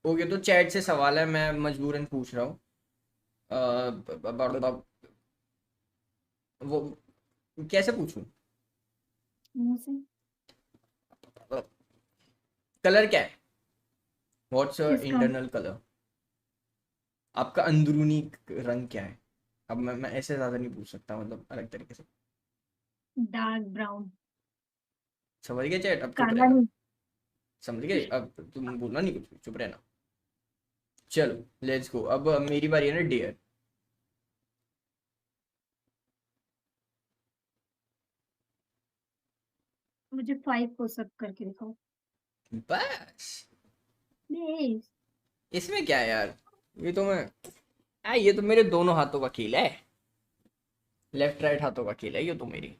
Okay, तो chat से सवाल है, मैं मजबूरन पूछ रहा हूँ। वो कैसे पूछूं? मुंह से। कलर क्या है? व्हाट्स किसका? Internal colour? आपका अंदरूनी रंग क्या है? अब मैं ऐसे ज्यादा नहीं पूछ सकता, मतलब अलग तरीके से। Dark brown. समझ गए चैट, अब चुप काला रहना। नहीं। समझ गए, अब तुम बोलना नहीं कुछ, चुप रहना। चलो लेट्स गो, अब मेरी बारी है ना डियर। मुझे 5 पुशअप करके दिखाओ। बस। प्लीज। इसमें क्या है यार? ये तो मैं ये तो मेरे दोनों हाथों का खेल है। लेफ्ट राइट हाथों का खेल है ये तो मेरी।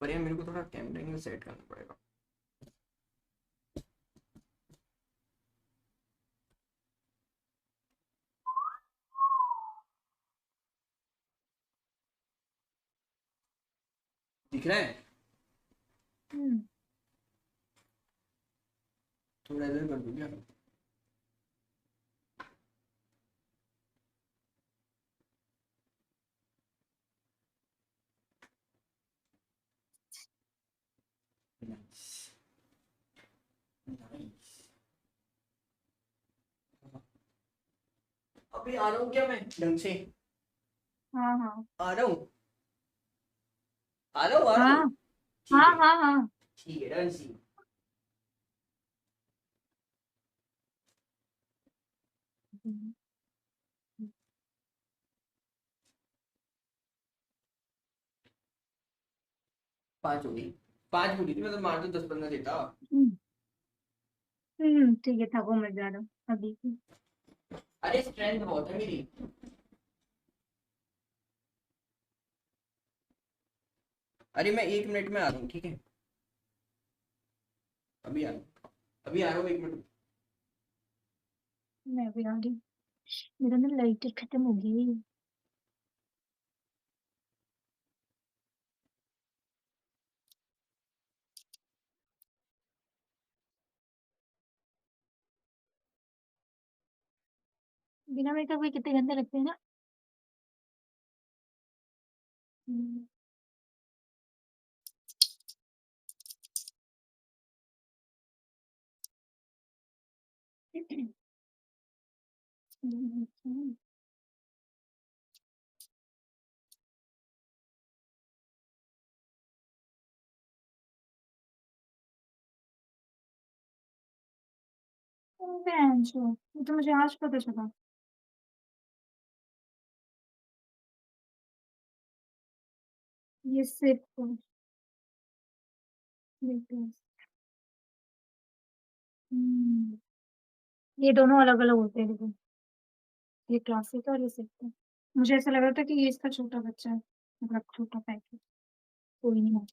पर यार मेरे को थोड़ा कैमरा एंगल सेट करना पड़ेगा। दिख रहा है? हम्म। थोड़ा इधर कर दूं क्या? नाइस। नाइस। अभी आ रहा हूँ क्या मैं ढंग से? हाँ हाँ आ रहा हूँ। आ रहा हूँ, आ रहा हाँ हूँ। ठीक हाँ है। हाँ हाँ। ठीक है, डन सी। 5 हो गई। 5 हो गई थी, मतलब मार तो 10-15 देता। ठीक है, थको मत जा रहा अभी। अरे स्ट्रेंथ बहुत है मेरी। अरे मैं 1 मिनट में आ रहा हूँ, ठीक है? अभी आ रहा हूँ। अभी आ रहा हूँ, 1 मिनट। मैं अभी आ रही। मेरा ना लाइटर खत्म हो गई। बिना मेकअप के कितने गंदे लगते हैं ना। हम्म। ये तो मुझे आज पता चला। ये सिर्फ हम्म, ये दोनों अलग अलग होते हैं देखो। ये क्लासिक है और ये सिर्फ है। मुझे ऐसा लग रहा था कि ये इसका छोटा बच्चा है, मतलब छोटा पैकेट। कोई नहीं ना।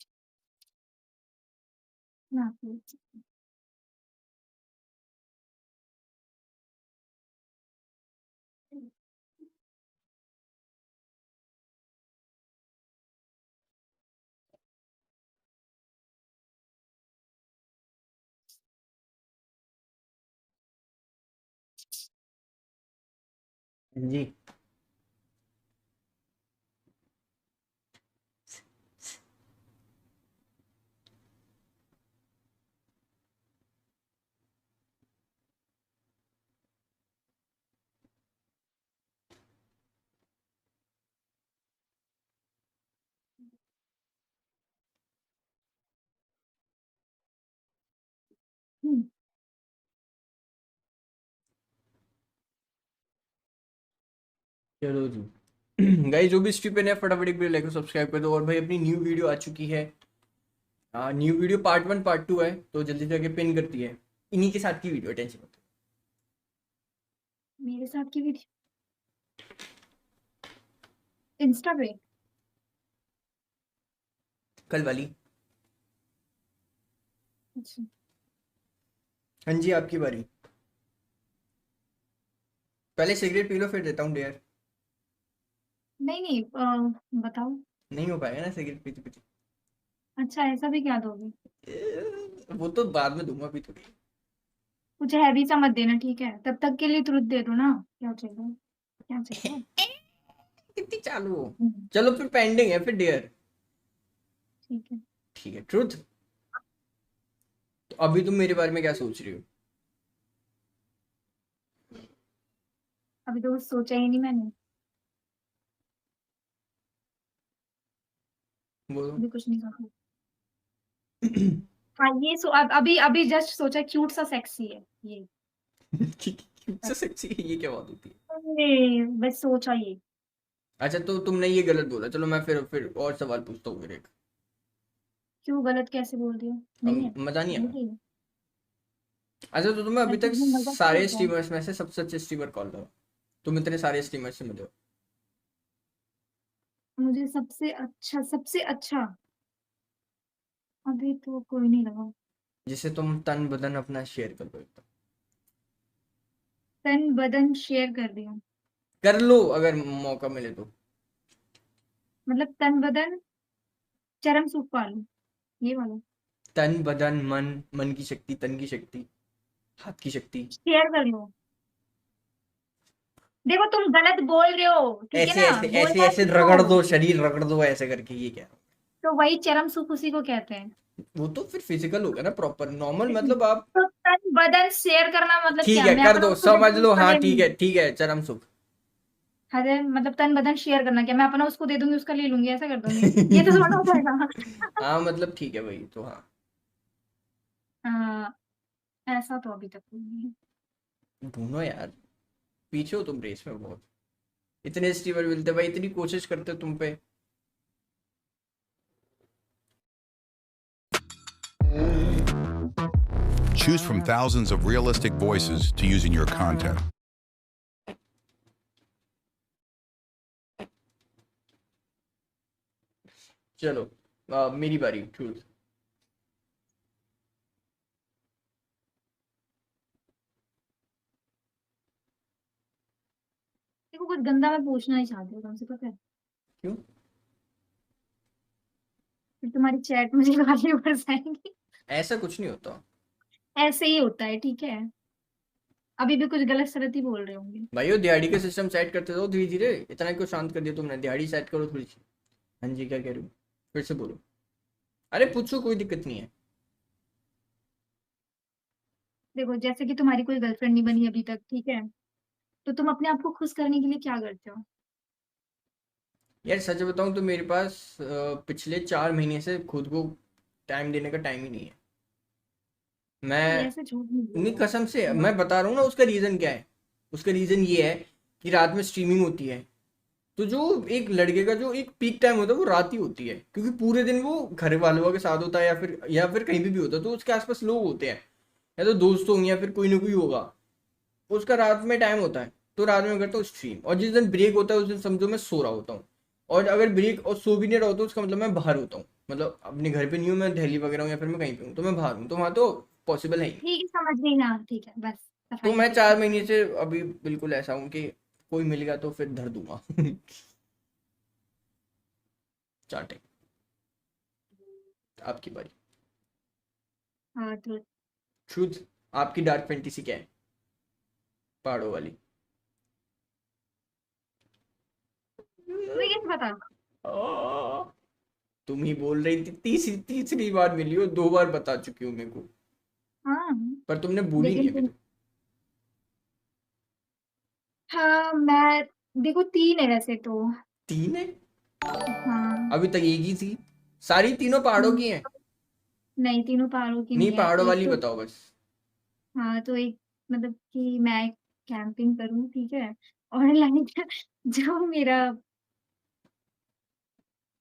जी। हम्म, चलो जी गाइस, जो भी स्ट्रीम पे नया फटाफट एक लाइक और सब्सक्राइब कर दो। और भाई अपनी न्यू वीडियो आ चुकी है। न्यू वीडियो पार्ट 1 पार्ट 2 है, तो जल्दी जाके पिन करती है। इन्हीं के साथ की वीडियो, टेंशन मत। मेरे साथ की वीडियो इंस्टा पे। कल वाली। अच्छा। हाँ जी, आपकी बारी। पहले सिगरेट पी लो, फिर देता हूँ डेयर। नहीं नहीं, बताओ। नहीं हो पाएगा ना सिगरेट पीते पीते। अच्छा ऐसा भी क्या दोगे? वो तो बाद में दूंगा, अभी थोड़ी। कुछ हैवी सा मत देना, ठीक है? तब तक के लिए ट्रुथ दे दो ना। क्या चाहिए? क्या चाहिए? कितनी चालू हो। हम्म, चलो फिर पेंडिंग है, फिर डेयर। ठीक है। ठीक है, ट्रुथ। तो अभी तुम मेरे बारे में क्या सोच रही हो? अभी तो कुछ सोचा ही नहीं मैंने। बोलो। अभी कुछ नहीं सोचा। हाँ ये अभी अभी जस्ट सोचा, क्यूट सा सेक्सी है ये। क्यों सेक्सी है, ये क्या बात होती है? अरे बस सोचा ये। अच्छा, तो तुमने ये गलत बोला। चलो मैं फिर और सवाल पूछता हूँ फिर एक। क्यों गलत कैसे बोल दिया? नहीं है, मजा नहीं आया। नहीं है। अच्छा, तो तुम्हें अभी मैं तक तुम्हें मजा क्यों सारे आता है? स्ट्रीमर्स में से सबसे अच्छे स्ट्रीमर कौन लगा? तुम इतने सारे स्ट्रीमर्स से मिले हो। मुझे सबसे अच्छा अभी तो कोई नहीं लगा। जिसे तुम तन बदन अपना शेयर कर दो एकदम। तन बदन शेयर कर दिया? कर लो अगर मौका मिले तो। मतलब तन बदन चरम सुख पालू, ये वाला। तन बदन मन, मन की शक्ति, तन की शक्ति, हाथ की शक्ति। शेयर कर लो। देखो तुम गलत बोल रहे हो, ठीक है ऐसे ना? ऐसे ऐसे बोलना है ऐसे किसको? रगड़ दो, शरीर रगड़ दो ऐसे करके, ये क्या? तो वही चरम सुख उसी को कहते हैं। वो तो फिर फिजिकल होगा ना, प्रॉपर नॉर्मल, मतलब आप। तो तन बदन शेयर करना मतलब ठीक क्या? है, मैं कर अपना दो, उसको दे समझ दूंगी, लो, उसका हाँ ले ठीक लूंगी? है, ठीक है, चरम सुख। अरे मतलब तन बदन शेयर करना क्या? मैं अपना उसको दे दूंगी, उसका ले लूंगी, ऐसा कर दूंगी? ये तो थोड़ा हो जाएगा। हाँ मतलब ठीक है भाई, तो हाँ। हाँ, ऐसा तो अभी तक नहीं है। ढूंढो यार, पीछे हो तुम रेस में बहुत। इतने स्टीवर मिलते भाई, इतनी कोशिश करते तुम पे। Choose from thousands of realistic voices to use in your content. चलो, मेरी बारी, ट्रूथ। देखो कुछ गंदा मैं पूछना ही चाहती हूँ तुमसे, पता है? क्यों? फिर तुम्हारी चैट मुझे गाली बरसाएंगी। ऐसा कुछ नहीं होता। ऐसे ही होता है, ठीक है? अभी भी कुछ गलत सलत ही बोल रहे होंगे। भाई वो दिहाड़ी का सिस्टम सेट करते रहो धीरे धीरे, इतना क्यों शांत कर दिया तुमने? दिहाड़ी सेट करो थोड़ी सी। हाँ जी, क्या कह रहे हो? फिर से बोलो। अरे पूछो, कोई दिक्कत नहीं है। देखो जैसे कि तुम्हारी कोई गर्लफ्रेंड नहीं बनी अभी तक, ठीक है? तो तुम अपने आप को खुश करने के लिए क्या करते हो? यार सच बताऊं तो मेरे पास पिछले 4 महीने से खुद को टाइम देने का टाइम ही नहीं है। ये मैं, ऐसे झूठ नहीं नहीं बोलो। कसम से वाह। मैं बता रहा हूँ ना, उसका रीज़न क्या है। उसका रीज़न ये है कि रात में स्ट्रीमिंग होती है। तो जो एक लड़के का जो एक पीक टाइम होता है वो रात ही होती है, क्योंकि पूरे दिन वो घर वालों के साथ होता है या फिर कहीं भी होता है, तो उसके आसपास लोग होते हैं, या तो दोस्त होंगे या फिर कोई ना कोई होगा। उसका रात में टाइम होता है, तो रात में करता हूँ स्ट्रीम, और जिस दिन ब्रेक होता है उस दिन समझो मैं सो रहा होता हूँ। और अगर ब्रेक और सो भी नहीं रहा होता उसका मतलब मैं बाहर होता हूँ, मतलब अपने घर पे नहीं हूँ, मैं दिल्ली वगैरह हूँ या फिर मैं कहीं पे हूँ, तो मैं बाहर हूँ, तो वहाँ तो पॉसिबल है ही नहीं। ठीक है, समझ गई ना, ठीक है, बस तो सफाई मैं कर दी। 4 महीने से अभी बिल्कुल ऐसा हूँ कि कोई मिल गया तो फिर धर दूंगा। चाटे। आपकी बारी। हाँ तो ट्रुथ। आपकी डार्क फैंटेसी क्या है? पहाड़ों वाली। तुम्हें कैसे पता? आ, तुम ही बोल रही थी, तीसरी तीसरी बार मिली हो, 2 बार बता चुकी हूँ मेरे को। हाँ पर तुमने बोली नहीं लेकिन अभी तुम, तक। हाँ मैं, देखो 3 है वैसे तो। 3 है? हाँ। अभी तक एक ही थी। सारी तीनों पहाड़ों हम्म, की हैं? नहीं तीनों पहाड़ों की नहीं, नहीं है, पहाड़ों एक वाली तो। बताओ बस। हाँ तो एक, मतलब कि मैं कैंपिंग करूँ, ठीक है? और लाइक जो मेरा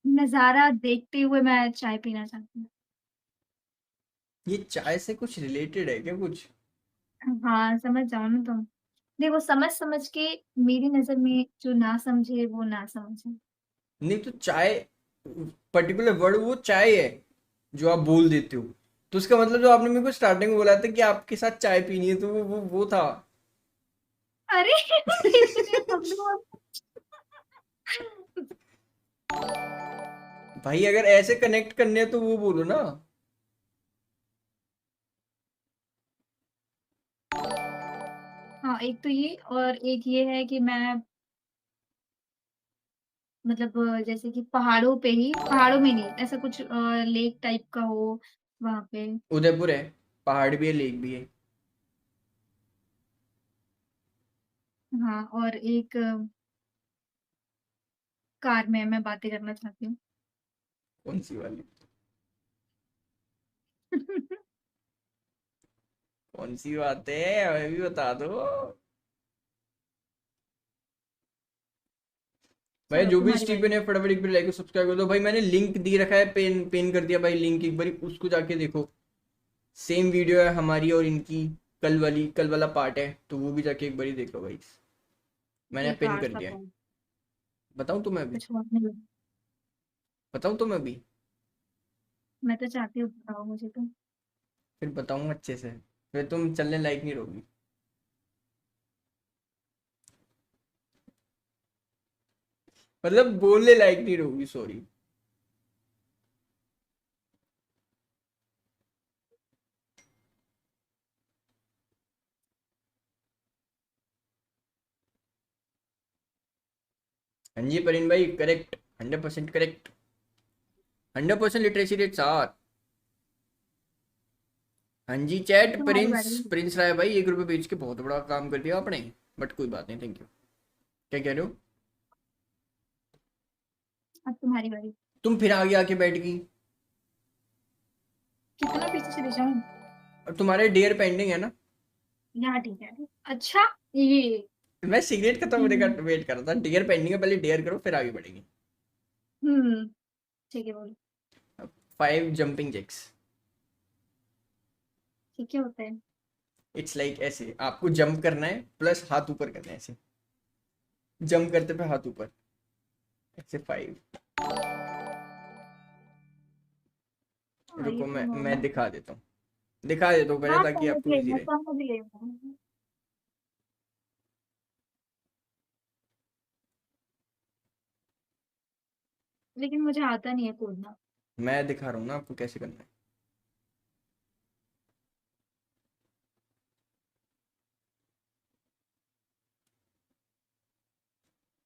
नज़ारा देखते हुए मैं चाय पीना चाहती हूँ। ये चाय से कुछ रिलेटेड है क्या कुछ? हाँ समझ जाओ ना तुम। देखो समझ समझ के मेरी नजर में जो ना समझे वो ना समझे। नहीं तो चाय, पर्टिकुलर वर्ड वो चाय है जो आप बोल देते हो, तो उसका मतलब जो आपने मेरे को स्टार्टिंग में बोला था कि आपके साथ चाय पीनी है, तो वो था। अरे इतने शब्दों में- भाई अगर ऐसे कनेक्ट करने हैं तो वो बोलो ना। हाँ, एक तो ये और एक ये है कि मैं मतलब जैसे कि पहाड़ों में नहीं, ऐसा कुछ लेक टाइप का हो वहां पे। उदयपुर है, पहाड़ भी है, लेक भी है। हाँ, और एक कार में मैं बातें करना चाहती हूँ। कौन सी वाली? कौन सी बात है, हमें भी बता दो। भाई चलो जो भी तुम्हारी स्टीफन बारी। है फटाफट एक बार लाइक और सब्सक्राइब कर दो भाई। मैंने लिंक दी रखा है, पिन पिन कर दिया भाई लिंक, एक बार उसको जाके देखो। सेम वीडियो है हमारी और इनकी, कल वाला पार्ट है, तो वो भी जाके एक बार देख लो भाई। मैंने पिन बेकार कर सा दिया है। था। बताऊं तुम्हें अभी? कुछ और नहीं। बताऊं तुम्हें अभी? मैं तो चाहती हूँ बताओ मुझे तो। फिर बताऊंगा अच्छे से, फिर तुम चलने लायक नहीं रहोगी। मतलब बोलने लायक नहीं रहोगी, सॉरी। हाँ जी परिन भाई, करेक्ट, 100% करेक्ट, 100% लिटरेसी रेट 7। हाँ जी चैट, तुम्हारी प्रिंस बारी। प्रिंस राय भाई 1 रुपये बेच के बहुत बड़ा काम कर दिया आपने। बट कोई बात नहीं, थैंक यू। क्या कह रहे हो? अब तुम्हारी बारी। तुम फिर आगे आके बैठ गई। कितना पीछे चले जाऊं? और तुम्हारे डेयर पेंडिंग है ना? यहाँ ठीक है। अच्छा, ये। मैं सिगरेट खत्म होने का हम्म। वेट कर रहा था, डेयर पेंडिंग है, पहले डेयर करो फिर आगे बढ़ेंगे। हम्म, ठीक है बोलो। 5 जंपिंग जैक्स। ये क्या होता है? इट्स लाइक ऐसे आपको जंप करना है प्लस हाथ ऊपर करना है ऐसे, जंप करते पे हाथ ऊपर, ऐसे 5। हाँ, ये रुको तो मैं नॉर्मल। दिखा देता हूँ पहले हाँ, ताकि समझ आपको गई इजी मैं, रहे। समझ गई मैं। लेकिन मुझे आता नहीं है कूदना। मैं दिखा रहा हूँ ना आपको कैसे करना है।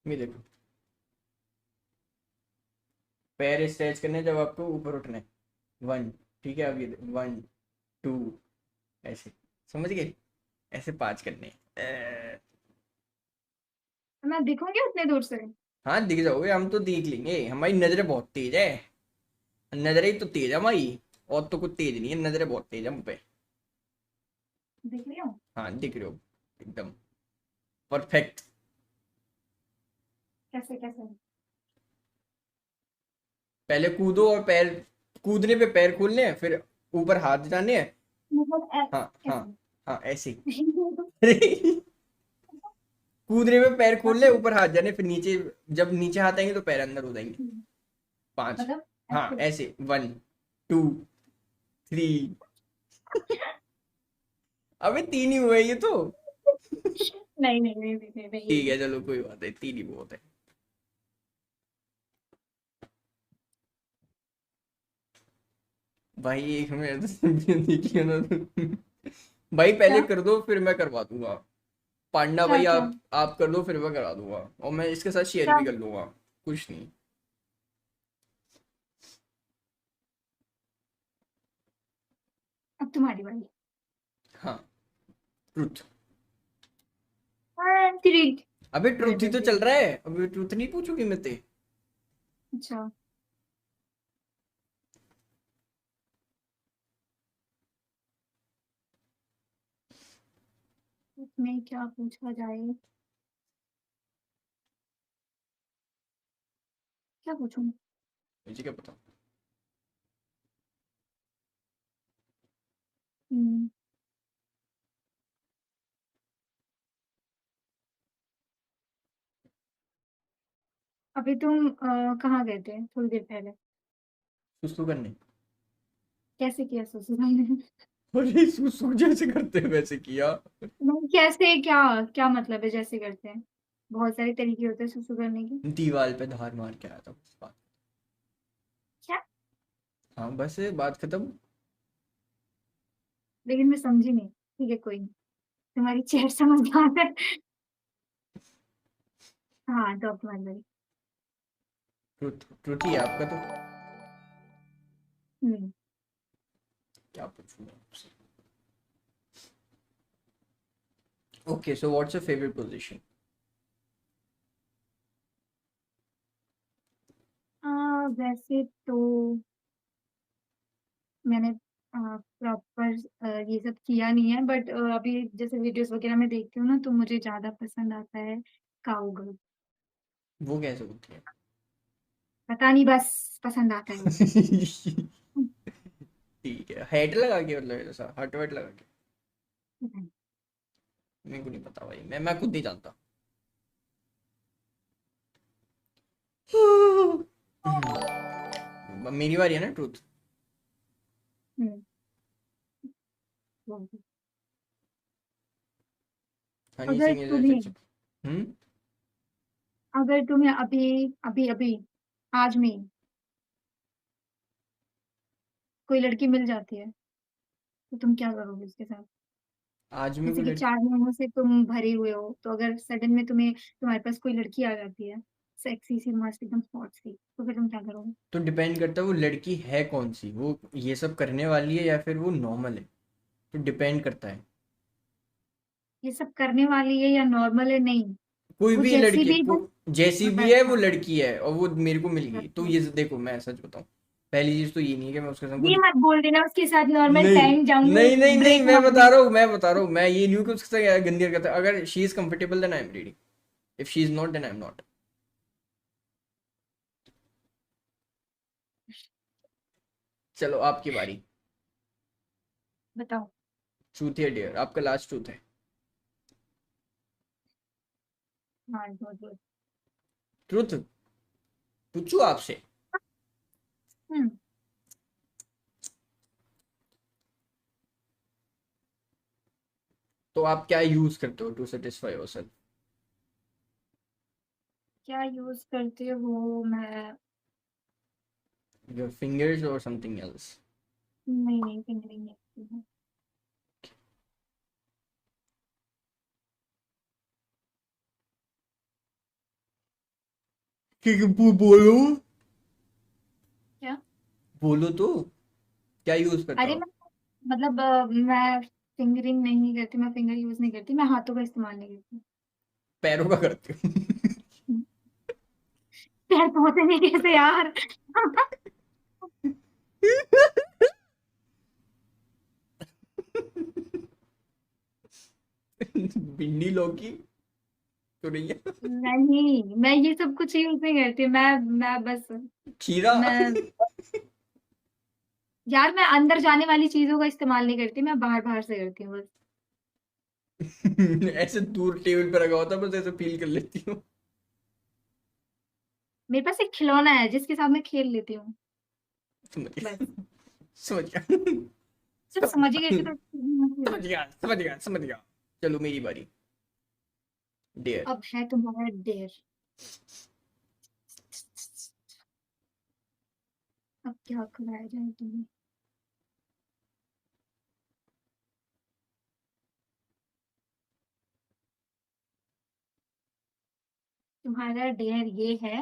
ये देखो, पैर स्ट्रेच करने हैं जब आपको ऊपर उठना है। 1, ठीक है, अब ये 1 2, ऐसे, समझ गए? ऐसे 5 करने हैं। मैं दिखूंगी उतने दूर से? हाँ दिख जाओगे, हम तो देख लेंगे, हमारी नजरें बहुत तेज है। नजरें ही तो तेज है हमारी, और तो कुछ तेज नहीं है, नजरें बहुत तेज है हम पे। दिख रही हूँ? हाँ दिख रहे हो, एकदम परफेक्ट। कैसे कैसे? पहले कूदो और पैर, कूदने पे पैर खोलने हैं, फिर ऊपर हाथ जाने हैं। मतलब हाँ हाँ कैसे? हाँ, ऐसे ही। कूदने में पैर खोल ले, ऊपर हाथ जाने, फिर नीचे, जब नीचे हाथ आएंगे तो पैर अंदर हो जाएंगे। 5। मतलब हाँ ऐसे? ऐसे 1 2 3। अबे 3 ही हुए ये तो। नहीं नहीं नहीं नहीं नहीं, नहीं, ठीक ये है चलो कोई बात नहीं, 3 ही बहुत है। भाई एक मिनट देखिए ना। भाई पहले क्या? कर दो फिर मैं करवा दूंगा। पांडा क्या भाई क्या? आप कर दो फिर मैं करा दूंगा, और मैं इसके साथ शेयर क्या? भी कर लूंगा। कुछ नहीं। अब तुम्हारी बारी। हाँ, ट्रुथ। हाँ, तेरी। अबे अरे ट्रुथ ही तो बेटे। चल रहा है, अबे ट्रुथ नहीं पूछूंगी मैं ते। अच्छा। इसमें क्या पूछा जाए? क्या पूछूं? मुझे क्या पता। हम्म, अभी तुम कहाँ गए थे थोड़ी देर पहले? सुसु करने। कैसे किया ससुराल में? अरे सुसु जैसे करते हैं वैसे किया। नहीं, कैसे क्या? क्या मतलब है जैसे करते हैं? बहुत सारे तरीके होते हैं सुसु करने के। दीवार पे धार मार के आया था बस बात। हाँ बस है, बात खत्म। लेकिन मैं समझी नहीं। ठीक है, कोई नहीं। तुम्हारी चेयर समझदार है। हाँ, ड्रॉप मार गई। ट्रुथ ट्रुथ ही है आपका तो। हम्म। क्या पूछूं मैं आपसे? Okay, so what's your favourite position? वैसे तो मैंने प्रॉपर ये सब किया नहीं है, बट अभी जैसे वीडियोस वगैरह में देखती हूँ ना, तो मुझे ज्यादा पसंद आता है काउगर्ल। वो कैसे होती है? पता नहीं, बस पसंद आता है मुझे। ठीक है, हेड लगा के मतलब ऐसा हट वट लगा के? हम्म। मेरे को नहीं पता भाई, मैं खुद नहीं जानता। मेरी बारी है ना ट्रूथ। हम्म। हनी अगर सिंह इज तुम्हें सच। हम्म। अगर तुम्हें अभी अभी अभी आज में कोई लड़की मिल जाती है, तो तुम क्या करोगे उसके साथ? आज में जैसे कोई कि लड़की? 4 महीनों से तुम भरे हुए हो, तो अगर सडन में तुम्हारे पास कोई लड़की आ जाती है, सेक्सी सी, मस्त एकदम स्पॉट सी, तो फिर तुम क्या करोगे? तो डिपेंड करता है वो लड़की है कौन सी, वो ये सब करने वाली है या फिर वो नॉर्मल है। तो डिपेंड करता है। ये सब करने वाली है या नॉर्मल है? नहीं, कोई वो भी जैसी लड़की भी बस। जैसी भी है वो अच्छा। लड़की है और वो मेरे को मिल गई, तो अच्छा, ये देखो मैं सच बताऊं, पहली चीज तो ये नहीं है कि मैं उसके साथ ये कुछ। मत बोल देना उसके साथ नॉर्मल नहीं टाइम जाऊंगी, नहीं नहीं नहीं, ब्रेक मैं मार बता दूंगी। रहा हूँ, मैं ये नहीं हूँ कि उसके साथ गंदी हरकत है। अगर she is comfortable then I am ready, if she is not then I am not. चलो आपकी बारी। बताओ। ट्रूथ या डेयर, आपका लास्ट ट्रूथ है। हाँ, बहुत बहुत। ट्रूथ पूछू आपसे? हम्म। तो आप क्या यूज करते हो टू सेटिस्फाई योरसेल्फ? क्या यूज करते हो? मैं योर फिंगर्स और समथिंग एल्स? नहीं नहीं, फिंगरिंग नहीं करती हूँ। बोलो, क्या? बोलो तो, क्या यूज करते अरे हो? मैं मतलब मैं फिंगरिंग नहीं करती, मैं फिंगर यूज नहीं करती, मैं हाथों का इस्तेमाल नहीं करती। पैरों का करते हो? पैर पहुंचे नहीं कैसे यार? भिंडी लौकी तो नहीं है? नहीं, मैं ये सब कुछ यूज नहीं करती। मैं बस खीरा? मैं यार, मैं अंदर जाने वाली चीजों का इस्तेमाल नहीं करती, मैं बाहर बाहर से करती हूँ बस। ऐसे दूर टेबल पे रखा होता बस ऐसे फील कर लेती हूँ। मेरे पास एक खिलौना है जिसके साथ मैं खेल लेती हूँ समझ बस। गया, समझ गया, सिर्फ समझ ही गई थी समझ तो। गया, समझ गया, समझ गया। चलो मेरी बारी। डेयर। अब है तुम्हारा देर। अब क्या खिलाया जाए तुम्हें? तुम्हारा डेयर ये है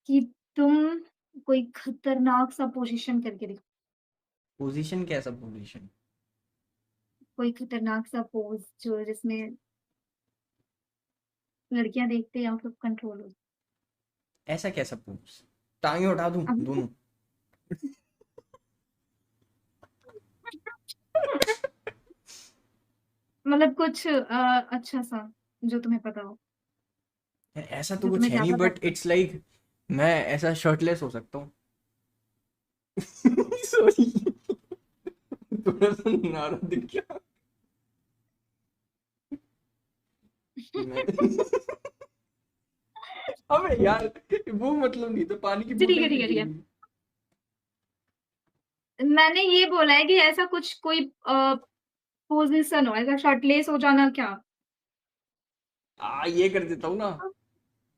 कि तुम कोई खतरनाक सा पोजीशन करके दिखाओ। पोजीशन कैसा पोजीशन? कोई कोई खतरनाक सा पोज जो जिसमें लड़कियां देखते हैं मतलब कंट्रोल हो। ऐसा कैसा पोज? टांगे उठा दूं अब दोनों? मतलब कुछ अच्छा सा जो तुम्हें पता हो, यार, ऐसा तो जो कुछ तुम्हें है नहीं, ज्यादा बट पता हो। इट्स लाइक मैं ऐसा शर्टलेस हो सकता हूँ। सॉरी, थोड़ा सा नारा दिख गया। मैं अबे यार, वो मतलब नहीं था, पानी की ठीक बोतल है, ठीक गिर है, ठीक है। जाएगी। मैंने ये बोला है कि ऐसा कुछ कोई पोजीशन हो, ऐसा शर्टलेस हो जाना क्या? ये कर देता हूँ ना।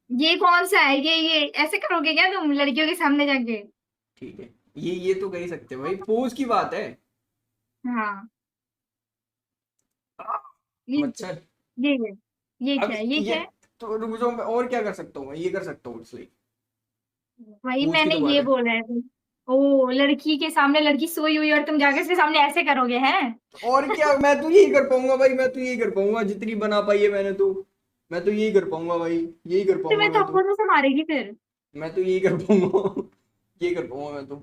ये कौन सा है? ये ऐसे करोगे क्या तुम लड़कियों के सामने जाके? ठीक है, ये तो कह ही सकते हो भाई, पोज की बात है। हाँ, ये मच्छर। ये है, ये अब क्या है, ये ये क्या है? तो रुक जाओ, मैं और क्या कर सकता हूँ, मैं ये कर सकता हूँ इसलिए। वही पोज की मैंने तो बात ये है। बोला है। ओ, लड़की के सामने लड़की सोई हुई और तुम जाके उसके सामने ऐसे करोगे हैं? और क्या, मैं तो यही कर पाऊंगा भाई, मैं तो यही कर पाऊंगा, जितनी बना पाई है मैंने तो। मैं तो यही कर पाऊंगा भाई, यही कर पाऊंगा तुम्हें मैं तो। थप्पड़ से मारेगी फिर। मैं तो यही कर पाऊंगा। ये कर पाऊंगा मैं तो।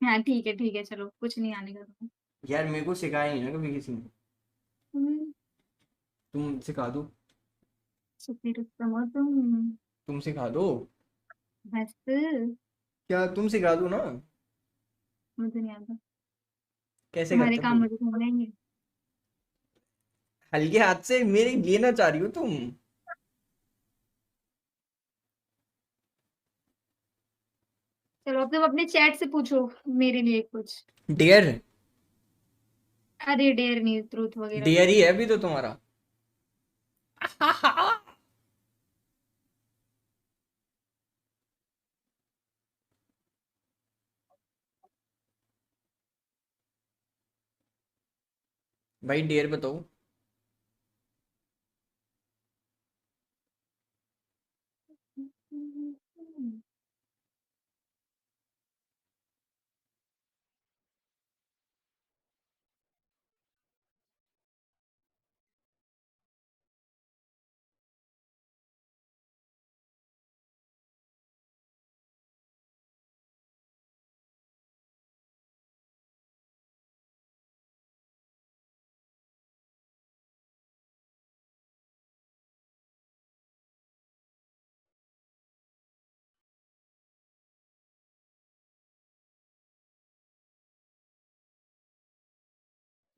हाँ ठीक है, चलो कुछ नहीं आने का तुम्हें। यार मेरे को सिखाया नहीं ना कभी किसी ने। हम्म, तुम सिखा दो। सुपीर उत्तम तुम। तुम सिखा दो। बस, क्या तुम सिखा दो ना। मुझे नहीं आता। कैसे तुम्हारे करते काम बोलो। मुझे करने आएंगे। हल्के हाथ से मेरे लेना चाह रही हो तुम। चलो अब तुम अपने चैट से पूछो मेरे लिए कुछ। डेयर। अरे डेयर नहीं, ट्रूथ वगैरह डेयर कुछ ही है नहीं। अभी तो तुम्हारा। भाई डेयर बताओ।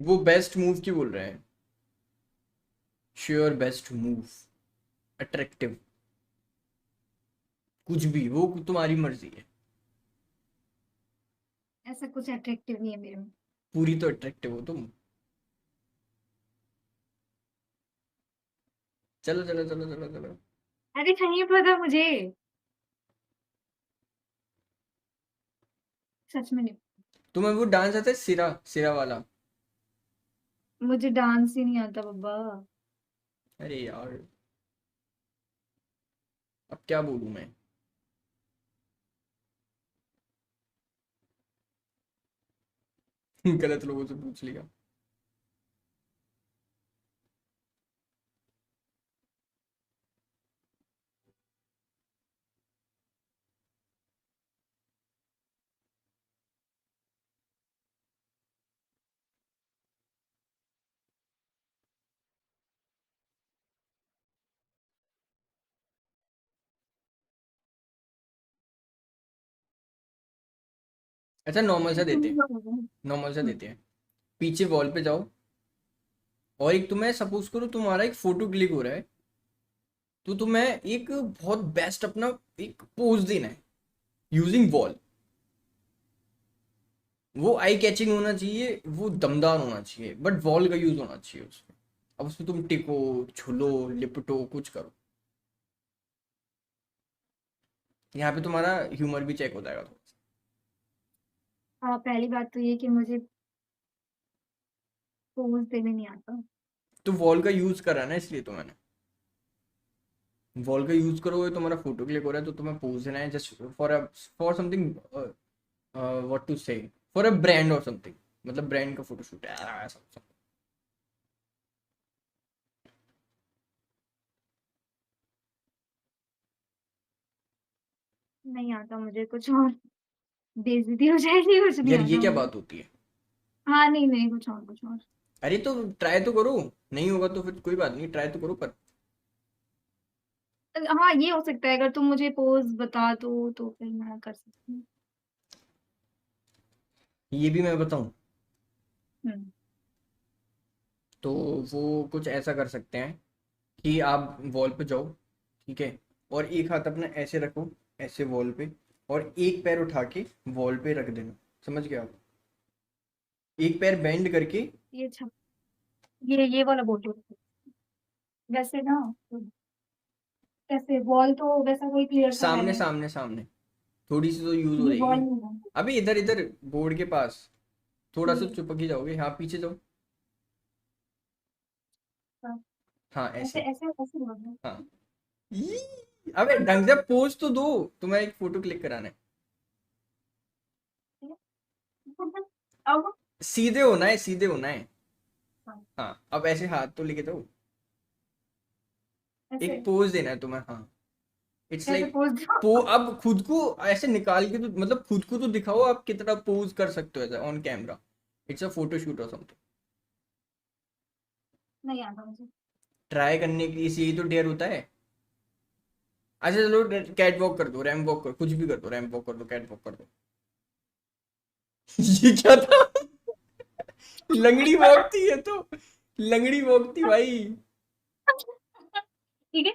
वो बेस्ट मूव की बोल रहे हैं। Sure best move. अट्रैक्टिव। कुछ भी, वो तुम्हारी मर्जी है। ऐसा कुछ अट्रैक्टिव नहीं है मेरे में। पूरी तो अट्रैक्टिव हो तुम। चलो चलो चलो चलो चलो। अरे नहीं पता मुझे। सच में नहीं। तुम्हें वो डांस आता है, सिरा सिरा वाला। मुझे डांस ही नहीं आता बाबा। अरे यार, अब क्या बोलूं मैं। गलत लोगों से पूछ लिया। अच्छा नॉर्मल सा तुम देते ही हैं। बताओ। नॉर्मल सा देते हैं। पीछे वॉल पे जाओ। और एक तुम्हें सपोज करो तुम्हारा एक फोटो क्लिक हो रहा है। तो तुम्हें एक बहुत बेस्ट अपना एक पोज देना है यूजिंग वॉल। वो आई कैचिंग होना चाहिए, वो दमदार होना चाहिए, बट वॉल का यूज होना चाहिए उसमें। अब उसमें तुम टिको, झुलो, लिपटो, कुछ करो। यहाँ पे तुम्हारा ह्यूमर भी चेक हो जाएगा थोड़ा सा। हाँ, पहली बात तो ये कि मुझे पोज देने नहीं आता। तो वॉल का यूज करा ना, इसलिए तो मैंने। वॉल का यूज करोगे, तुम्हारा फोटो क्लिक हो रहा है तो तुम्हें पोज देना है, just for something, what to say, for a brand और समथिंग। मतलब ब्रांड का फोटोशूट है ऐसा। नहीं आता मुझे कुछ और। बेइज्जती हो जाएगी, कुछ नहीं यार ये आता क्या मुझे। बात होती है। हाँ नहीं नहीं, कुछ और कुछ और। अरे तो ट्राई तो करो। नहीं होगा तो फिर कोई बात नहीं, ट्राई तो करो पर। हाँ ये हो सकता है, अगर तुम मुझे पोज बता दो तो फिर मैं कर सकती हूँ। ये भी मैं बताऊं। हम्म। तो वो कुछ ऐसा कर सकते हैं कि आप वॉल पे जाओ, ठीक है, और एक हाथ अपना ऐसे रखो, ऐसे वॉल पे, और एक पैर उठा के वॉल पे रख देना। समझ गए आप। एक पैर बेंड करके। ये अच्छा, ये वाला बोल रही हूँ। वैसे ना, कैसे वॉल तो वैसा कोई क्लियर सा है सामने नहीं। सामने सामने। थोड़ी सी तो यूज हो ये बॉल जाएगी। नहीं है। अभी इधर इधर बोर्ड के पास थोड़ा सा ये चिपक ही जाओगे। हाँ पीछे जाओ। हाँ, हाँ ऐसे ऐसे। ऐसे ऐसे बोलना। हाँ। ई! अबे ढंग से पोज तो दो। तुम्हें एक फोटो क्लिक कराना है। अब सीधे होना है, सीधे होना है। हाँ, हाँ अब ऐसे हाथ तो लेके दो। ऐसे एक पोज देना है तुम्हें। हाँ इट्स कैसे लाइक पोज दो। अब खुद को ऐसे निकाल के तो मतलब खुद को तो दिखाओ आप कितना पोज कर सकते हो ऐसा on camera. It's a photoshoot और समथिंग। नहीं आता मुझे। ट्राई करने के लिए यही तो डेयर होता है। अच्छा चलो कैट वॉक कर दो, रैम्प वॉक कर, कुछ भी कर दो, रैम्प वॉक कर दो, कैट वॉक कर दो। ये क्या था? लंगड़ी वॉक थी ये तो। लंगड़ी वॉक थी भाई। ठीक है।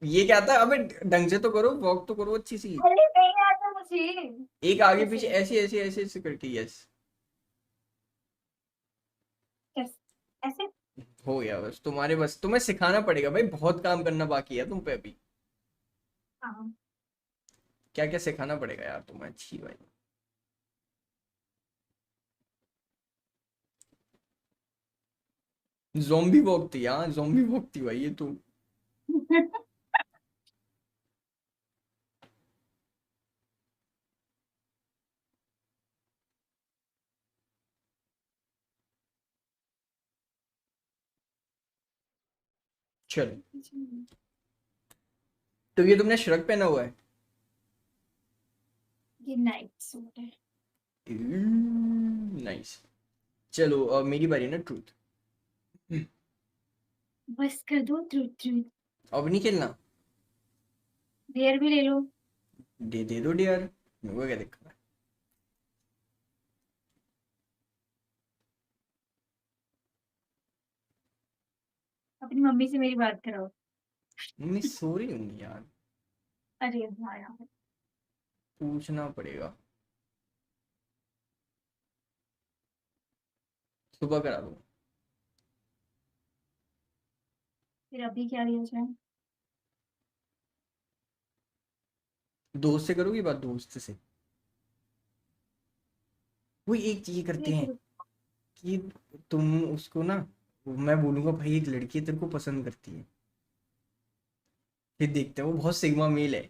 ये क्या था? अबे ढंग से तो करो, वॉक तो करो अच्छी सी। अरे नहीं आता मुझे। एक आगे कैसे पीछे ऐसे ऐसे ऐसे ऐसे करके, यस। कैसे ऐसे। हो गया बस तुम्हारे, बस तुम्हें सिखाना पड़ेगा भाई, बहुत काम करना बाकी है तुम पे अभी। हाँ क्या क्या सिखाना पड़ेगा यार तुम्हें, अच्छी भाई। ज़ॉम्बी वॉक थी, हाँ ज़ॉम्बी वॉक थी भाई ये तो। चलो। तो ये तुमने श्रग पहना हुआ है। ये नाइट सूट है। नाइस। चलो अब मेरी बारी ना, ट्रूथ। बस कर दो ट्रूथ ट्रूथ। अब नहीं खेलना। डेयर भी ले लो। दे दो डियर, मेरे को क्या दिक्कत है। अपनी मम्मी से मेरी बात कराओ। मम्मी सो रही होंगी यार। अरे हाँ यार। पूछना पड़ेगा। सुबह करा दो। फिर अभी क्या लिया जाए। दोस्त से करोगी बात, दोस्त से। वो एक चीज करते हैं कि तुम उसको ना, मैं बोलूंगा भाई एक लड़की तेरे को पसंद करती है, फिर देखते हैं वो बहुत सिग्मा मेल है।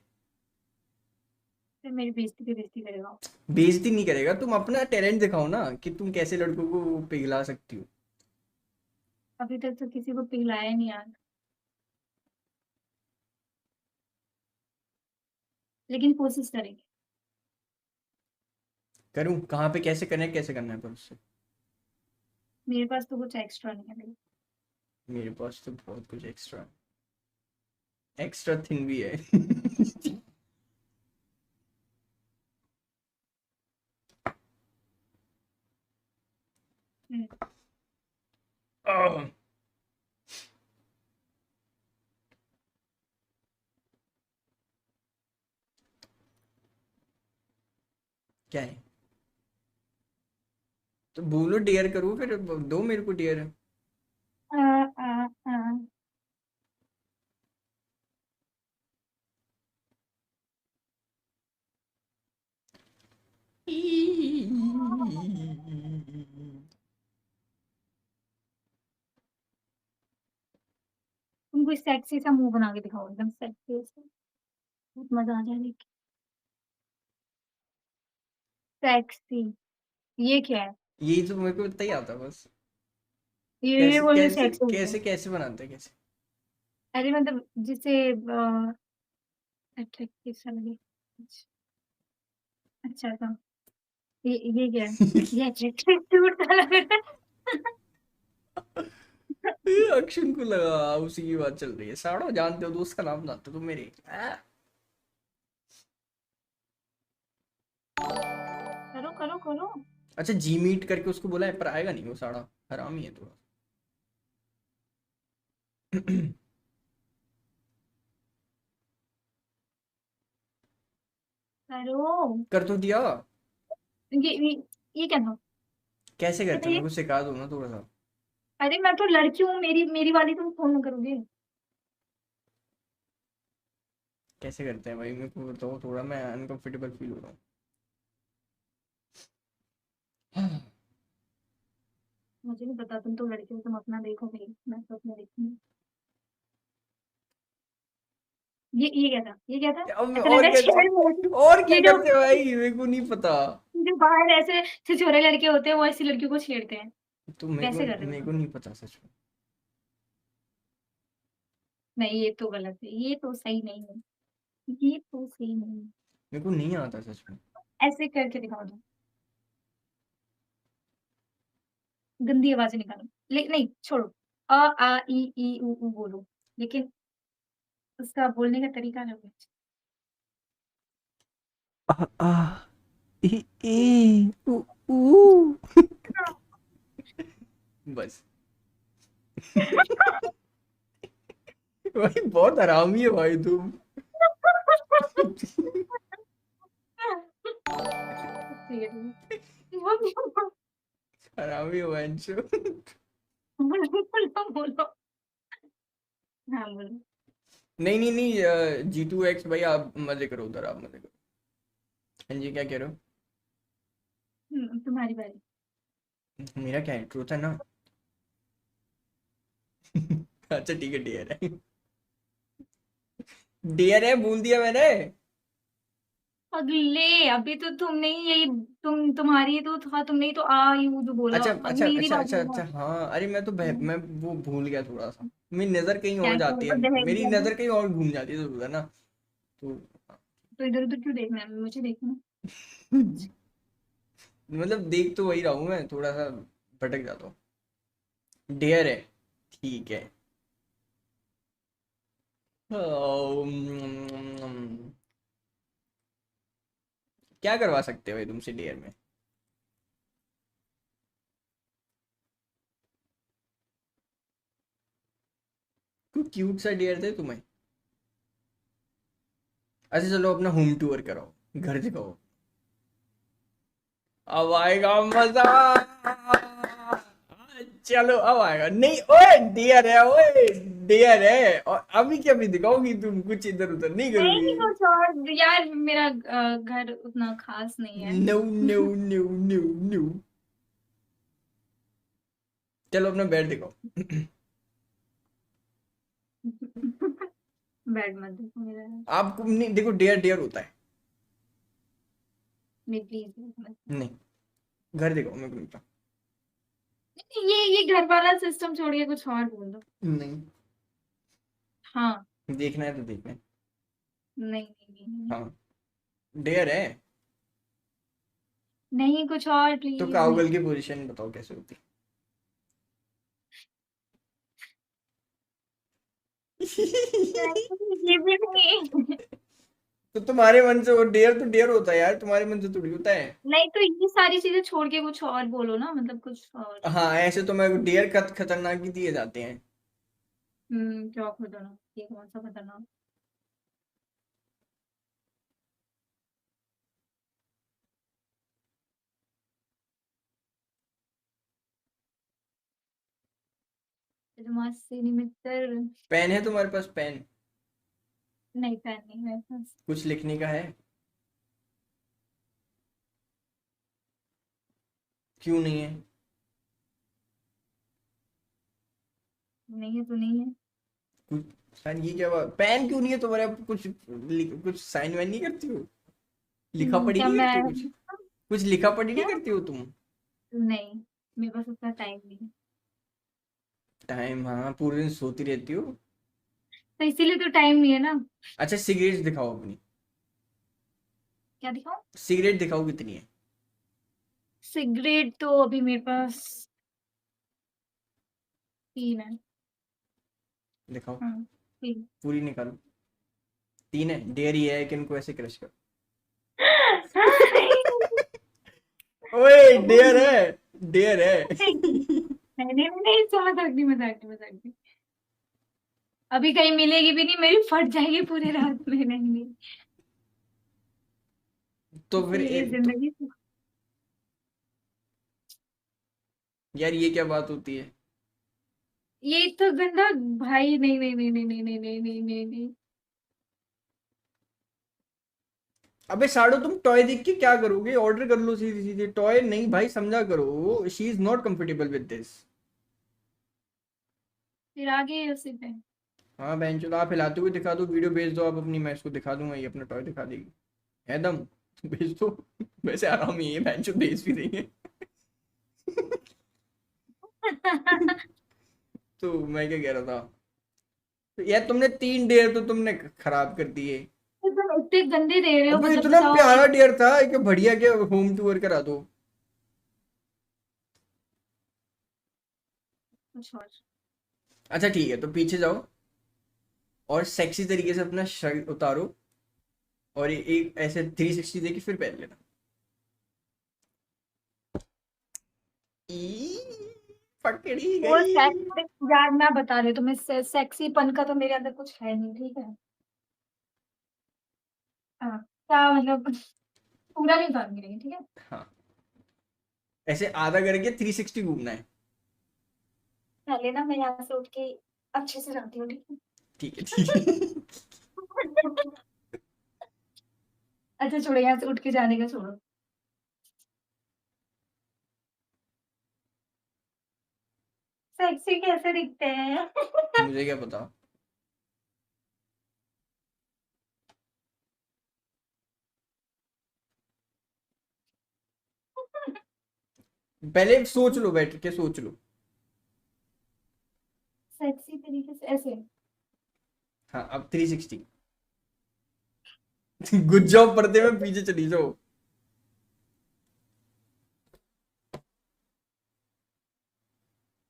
फिर मेरी बेइज्जती पे बेइज्जती करेगा। बेइज्जती नहीं करेगा, तुम अपना टैलेंट दिखाओ ना कि तुम कैसे लड़कों को पिघला सकती हो। अभी तक तो किसी को पिघलाया नहीं यार। लेकिन कोशिश करेंगे। करूं कहाँ पे, कैसे कनेक्ट कैसे करना है पर उससे। मेरे पास तो कुछ एक्स्ट्रा नहीं है भाई। मेरे पास तो बहुत कुछ एक्स्ट्रा, एक्स्ट्रा थिन भी है। हम्म, आह, क्या है? तो बोलो डेयर करो, फिर दो मेरे को डेयर। आ, आ, आ, तुम कोई सेक्सी सा मुंह बना के दिखाओ एकदम सेक्सी सा। बहुत मजा आ जाए देख के। सेक्सी। ये क्या है। यही तो मेरे को इतना ही आता बस। ये कैसे बोलने कैसे सेक्सी होता है। कैसे कैसे बनाते हैं कैसे? अरे मतलब जिसे अट्रैक्टिव सा लगे। अच्छा था। ये क्या है। ये अट्रैक्टिव क्यूट सा लग रहा है। ये अक्षुन को लगा उसी की बात चल रही है। साड़ो जानते हो, दोस्त का नाम जानते हो तुम मेरे। करो करो करो। अच्छा जी मीट करके उसको बोला है, पर आएगा नहीं वो साड़ा, हरामी है थोड़ा। करो। कर तो दिया। ये ये क्या था। कैसे क्या करते था हैं, मेरे ये। को सिखा दो ना थोड़ा सा। अरे मैं तो लड़की हूँ, मेरी मेरी वाली तुम फोन करोगे। कैसे करते हैं भाई, मेरे को बताओ थोड़ा, मैं अनकंफर्टेबल फील हो रहा हूँ। मुझे नहीं पता, तुम तो लड़के हो, तुम अपना देखो भाई, मैं तो अपना देखूंगी। ये क्या था, ये क्या था? अब ऐसा लग और रहा है क्या, शेर में। और क्या ये जो करते हैं भाई, मेरे को नहीं पता। जो बाहर ऐसे छिछोरे लड़के होते हैं, वो ऐसी लड़कियों को छेड़ते हैं। तो कैसे कर रहे हो मेरे को तुम? नहीं पता सच में। नहीं, ये तो गलत है, ये तो सही नहीं है, ये तो सही नहीं है। मेरे को नहीं आता सच में। ऐसे करके दिखाओ तुम, गंदी आवाजें निकालो। नहीं, छोड़ो। अ, आ, ई उ बोलो, लेकिन उसका बोलने का तरीका अलग है। आ आ ई ई उ ऊ बस। भाई बहुत हरामी है भाई तुम। ठीक है, ठीक है। हरामी हो बहनचोद। बोलो, बोलो। हाँ, बोलो। नहीं नहीं नहीं, G2X भाई, आप मजे करो उधर, आप मजे करो। हाँ जी, क्या कह रहे तुम्हारी बारी। हो? मेरा क्या है, ट्रूथ है ना। अच्छा ठीक है, डेयर है। डेयर है, बोल दिया मैंने। अगले, अभी तो तुमने ही यही, तुम्हारी तो था, तुमने ही तो आ यू जो बोला, अच्छा अब अच्छा मेरी अच्छा बारी अच्छा है अच्छा, ना। हाँ, अरे मैं तो मैं वो भूल गया थोड़ा सा। मेरी नजर कहीं क्या और क्या जाती है, बोला, मेरी दहेज? नजर कहीं और घूम जाती है तो है ना। तो तो इधर उधर क्यों देखना है, मुझे देखना मतलब देख तो वही रहा हूँ, मैं थोड़ा सा भटक जाता हूँ। डेयर है, ठीक है। क्या करवा सकते हो भाई तुमसे डेयर में? कोई क्यूट सा डेयर दे तुम्हें। अच्छा चलो, अपना होम टूर कराओ, घर दिखाओ। अब आएगा मजा। चलो अब आएगा, नहीं ओए डियर है, ओए डियर है, और अभी क्या भी दिखाओगी तुम, कुछ इधर उधर नहीं करोगी। नहीं, कुछ और यार, मेरा घर उतना खास नहीं है। No no no no no. चलो अपना बेड दिखाओ। बैड मत देखो मेरा। आपको नहीं, देखो डेयर डेयर होता है। नहीं, प्लीज मत। नहीं, घर दिखाओ, मेरे को नहीं पता। ये घर वाला सिस्टम छोड़ के कुछ और बोल दो। नहीं, हाँ। देखना है तो देखना है। नहीं नहीं नहीं नहीं, हाँ, डेयर है। नहीं कुछ और तो प्लीज नहीं। काउगल की पोजीशन बताओ कैसे होती है। ये भी नहीं। तो तुम्हारे मन से वो डेयर तो डेयर होता है यार, तुम्हारे मन से थोड़ी होता है। नहीं, तो ये सारी चीजें छोड़ के कुछ और बोलो ना, मतलब कुछ और। हाँ, ऐसे तो मैं डेयर खतरनाक ही दिए जाते हैं। क्या खतरनाक, ये कौन सा खतरनाक? से निमित्तर। पेन है तुम्हारे पास, पेन? नहीं, फैन नहीं मेरे पास। कुछ लिखने का है? क्यों नहीं है? नहीं है तो नहीं है। कुछ साइन, ये क्या बात, पेन क्यों नहीं है तुम्हारे पास? कुछ साइन वाइन नहीं करती हो? लिखा पढ़ी क्या नहीं मैं? करती हो कुछ? कुछ लिखा पढ़ी नहीं क्या? करती हो तुम? नहीं, मेरे पास उतना टाइम नहीं है। टाइम, हाँ, पूरे दिन सोती रहती हो। तो इसीलिए तो टाइम नहीं है ना। अच्छा, सिगरेट दिखाओ अपनी। क्या दिखाऊं? सिगरेट दिखाओ कितनी है। सिगरेट तो अभी मेरे पास 3 है। दिखाओ, हाँ, 3। पूरी निकालो। 3 है, डेयर ये है कि इनको ऐसे क्रश करो। ओए डेयर है, डेयर है। नहीं नहीं नहीं, इससे मजाक नहीं, मजाक नहीं, मजाक नहीं। अभी कहीं मिलेगी भी नहीं, मेरी फट जाएगी पूरी रात में। नहीं नहीं, तो फिर ये जिंदगी से। यार ये क्या बात होती है? ये तो गंदा। भाई नहीं नहीं नहीं नहीं नहीं नहीं नहीं नहीं नहीं नहीं। अबे साड़ो, तुम टॉय देख के क्या करोगे? ऑर्डर कर लो सीधे सीधे टॉय। नहीं भाई, समझा करो, she is not comfortable with this. फिर आ गए उसी पे। हाँ बहन चलो, आप हिलाते हुए दिखा दो, वीडियो भेज दो आप अपनी, मैं इसको दिखा दूंगा, ये अपना टॉय दिखा देगी। है दम? भेज दो। वैसे आराम ही है, बहन चो भेज भी रही है। तो मैं क्या कह रहा था, तो यार तुमने 3 डेयर तो तुमने खराब कर दिए। तुम इतने गंदे दे रहे हो, अबे मतलब इतना बताओ प्यारा डेयर था, एक बढ़िया के होम टूर करा दो। कुछ और। अच्छा ठीक है, तो पीछे जाओ और सेक्सी तरीके से अपना शर्ट उतारो, और एक ऐसे 360 देके फिर पहन लेना। ई, पकड़ी वो गई। सेक्सी यार, मैं बता रही हूँ तुम्हें, सेक्सीपन का तो मेरे अंदर कुछ है नहीं, ठीक है। हाँ, क्या मतलब, पूरा नहीं उतारूंगी लेकिन, ठीक है। हाँ, ऐसे आधा करके 360 घूमना है। पहले ना मैं यहाँ से उठ के अच्छे से जाती हूँ, ठीक है। ठीक है ठीक है। अच्छा छोड़ो, यहाँ से उठ के जाने का छोड़ो। सेक्सी कैसे दिखते हैं? मुझे क्या पता। पहले सोच लो, बैठ के सोच लो। सेक्सी तरीके से ऐसे। हाँ अब 360। गुड जॉब, पर्दे में पीछे चली जाओ।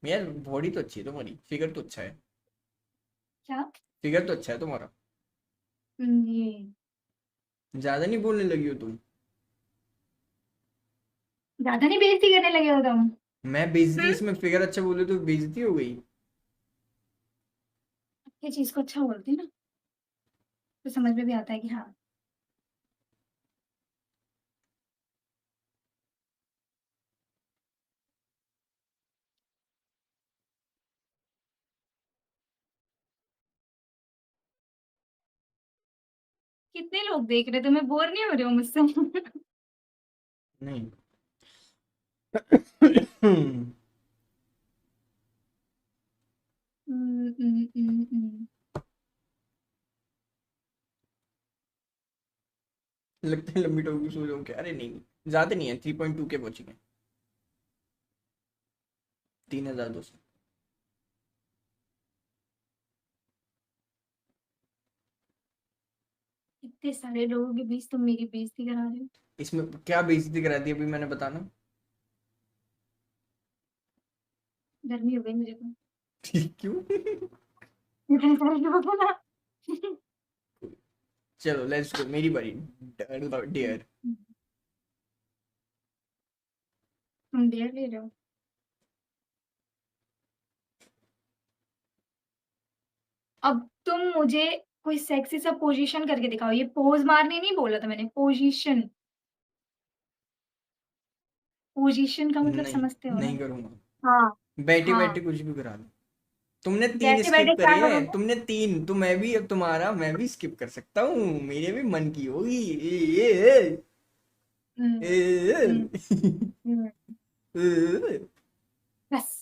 यार बॉडी तो अच्छी है तुम्हारी, फिगर तो अच्छा है। क्या? फिगर तो अच्छा है तुम्हारा। ये ज्यादा नहीं बोलने लगी हो तुम। ज्यादा नहीं बेइज्जती करने लगे हो तुम? मैं बेइज्जती, हम्म? इसमें फिगर अच्छा बोले तो बेइज्जती हो गई। ये चीज को अच्छा बोलती है ना, तो समझ में भी आता है कि हाँ। कितने लोग देख रहे, तुम्हें बोर नहीं हो रहे हो मुझसे? नहीं। लगता है लंबी टोपी सो जाऊं क्या? अरे नहीं, ज्यादा नहीं है, 3.2 के पहुंचेंगे। 3200। इतने सारे लोगों के बीच तुम मेरी बेइज्जती करा रहे हो। इसमें क्या बेइज्जती करा दी अभी मैंने, बताना। गर्मी हो गई मुझे तो। क्यों? इतने सारे लोगों को ना। चलो लेट्स गो, मेरी बारी। डियर। तुम डेयर ले रहे हो? अब तुम मुझे कोई सेक्सी सा पोजीशन करके दिखाओ। ये पोज मारने नहीं बोला था मैंने, पोजीशन। पोजीशन का मतलब नहीं, समझते हो ना? नहीं करूंगा। हाँ। बैठे बैठे हाँ, कुछ भी करा लो। तुमने 3 बैठे बैठे स्किप क्या करे हैं, करोगे? तुमने 3, तो मैं भी, अब तुम्हारा मैं भी स्किप कर सकता हूँ, मेरे भी मन की होगी। ए, हम्म, ए, हम्म, ए, हम्म। ए, बस